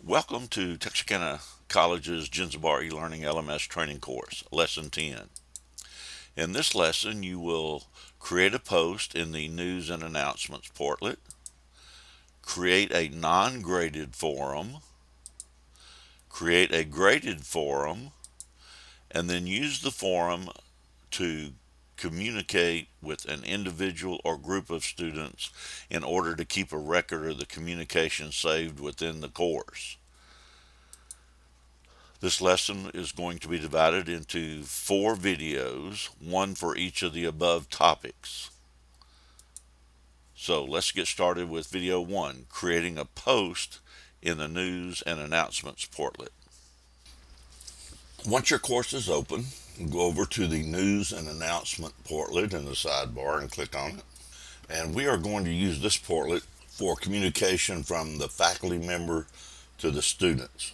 Welcome to Texarkana College's Genzabar e-learning LMS training course, Lesson 10. In this lesson, you will create a post in the News and Announcements portlet, create a non-graded forum, create a graded forum, and then use the forum to communicate with an individual or group of students in order to keep a record of the communication saved within the course. This lesson is going to be divided into 4 videos, one for each of the above topics. So let's get started with video 1, creating a post in the News and Announcements portlet. Once your course is open, go over to the News and Announcement portlet in the sidebar and click on it. And we are going to use this portlet for communication from the faculty member to the students.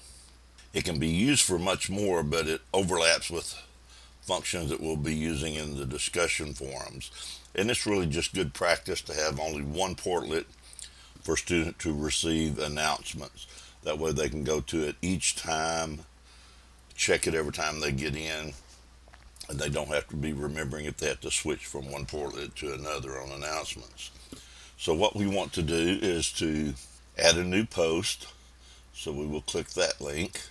It can be used for much more, but it overlaps with functions that we'll be using in the discussion forums. And it's really just good practice to have only one portlet for students to receive announcements. That way they can go to it each time, check it every time they get in, and they don't have to be remembering if they have to switch from one portlet to another on announcements. So what we want to do is to add a new post. So we will click that link.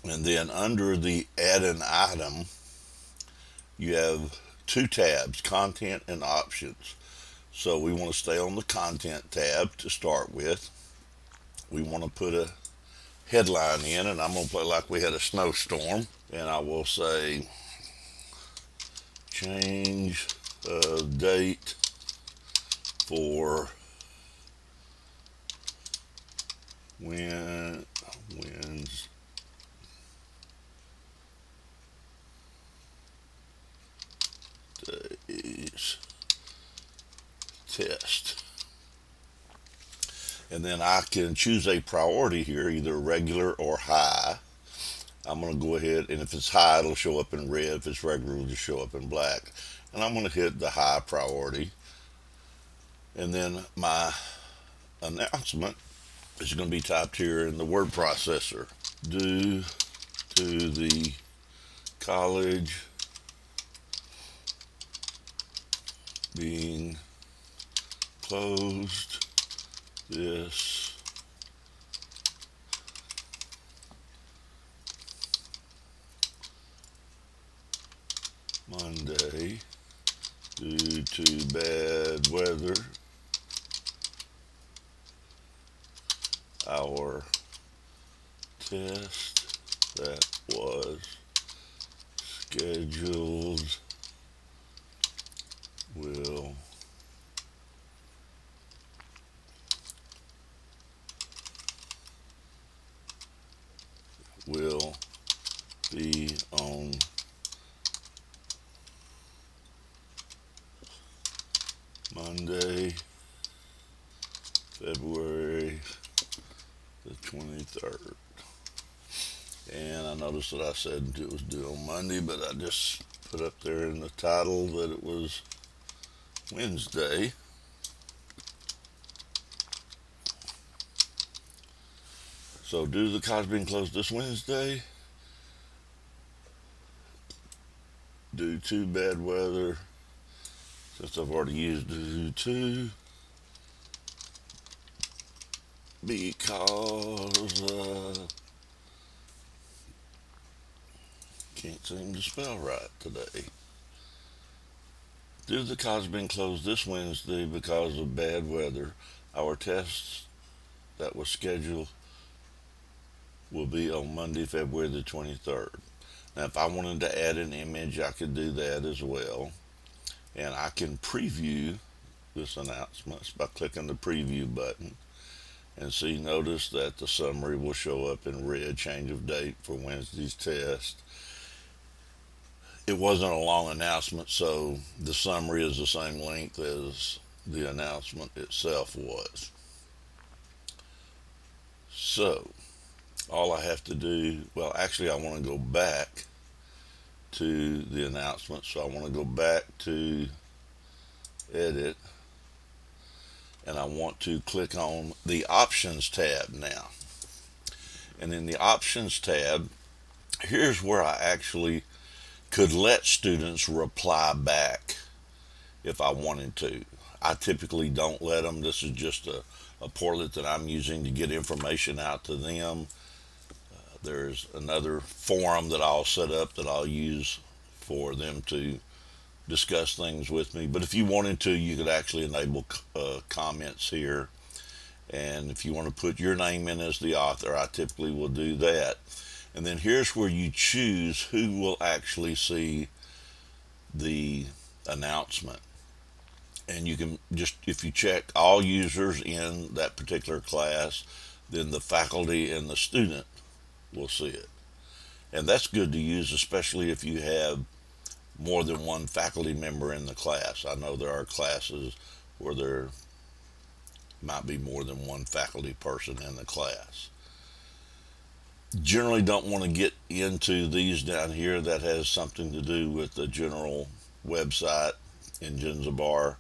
And then under the add an item, you have 2 tabs, content and options. So we want to stay on the content tab to start with. We want to put a headline in, and I'm going to play like we had a snowstorm. And I will say, change of date for Wednesday's test. And then I can choose a priority here, either regular or high. I'm going to go ahead, and if it's high, it'll show up in red. If it's regular, it'll just show up in black. And I'm going to hit the high priority. And then my announcement is going to be typed here in the word processor. Due to the college being closed this Monday due to bad weather, our test that was scheduled will be on Monday, February the 23rd. And I noticed that I said it was due on Monday, but I just put up there in the title that it was Wednesday. So due to the college being closed this Wednesday, due to bad weather, since I've already used due to, because can't seem to spell right today. Due to the college being closed this Wednesday because of bad weather, our test that was scheduled will be on Monday, February the 23rd. Now, if I wanted to add an image, I could do that as well. And I can preview this announcement by clicking the preview button. And see, notice that the summary will show up in red, change of date for Wednesday's test. It wasn't a long announcement, so the summary is the same length as the announcement itself was. So, all I have to do, well, actually, I want to go back to the announcement. So I want to go back to edit, and I want to click on the Options tab now. And in the Options tab, here's where I actually could let students reply back if I wanted to. I typically don't let them. This is just a portlet that I'm using to get information out to them. There's another forum that I'll set up that I'll use for them to discuss things with me. But if you wanted to, you could actually enable comments here. And if you want to put your name in as the author, I typically will do that. And then here's where you choose who will actually see the announcement. And you can just, if you check all users in that particular class, then the faculty and the student will see it. And that's good to use, especially if you have more than one faculty member in the class. I know there are classes where there might be more than one faculty person in the class. Generally don't want to get into these down here. That has something to do with the general website in Jenzabar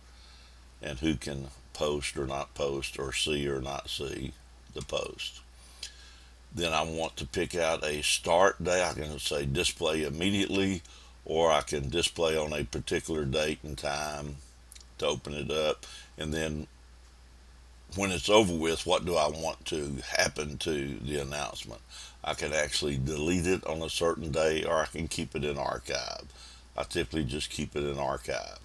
and who can post or not post or see or not see the post. Then I want to pick out a start day. I can say display immediately, or I can display on a particular date and time to open it up. And then when it's over with, what do I want to happen to the announcement? I can actually delete it on a certain day, or I can keep it in archive. I typically just keep it in archive.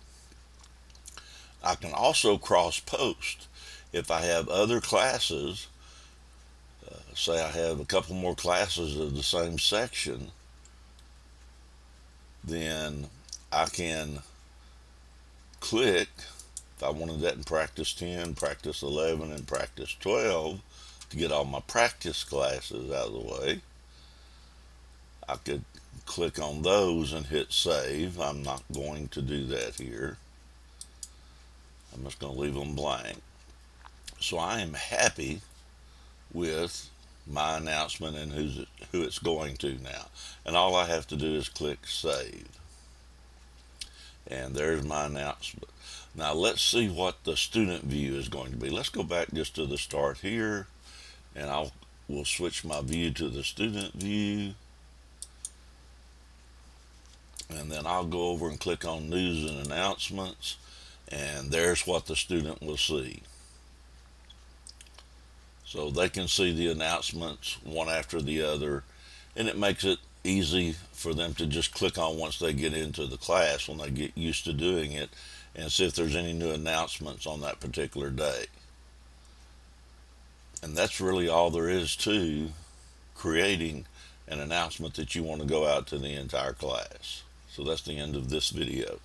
I can also cross post. If I have other classes, say I have a couple more classes of the same section, then I can click, if I wanted that in practice 10, practice 11, and practice 12, to get all my practice classes out of the way, I could click on those and hit save. I'm not going to do that here. I'm just going to leave them blank. So I am happy with my announcement and who it's going to now. And all I have to do is click save. And there's my announcement. Now let's see what the student view is going to be. Let's go back just to the start here, and we'll switch my view to the student view. And then I'll go over and click on news and announcements, and there's what the student will see. So they can see the announcements one after the other, and it makes it easy for them to just click on once they get into the class, when they get used to doing it, and see if there's any new announcements on that particular day. And that's really all there is to creating an announcement that you want to go out to the entire class. So that's the end of this video.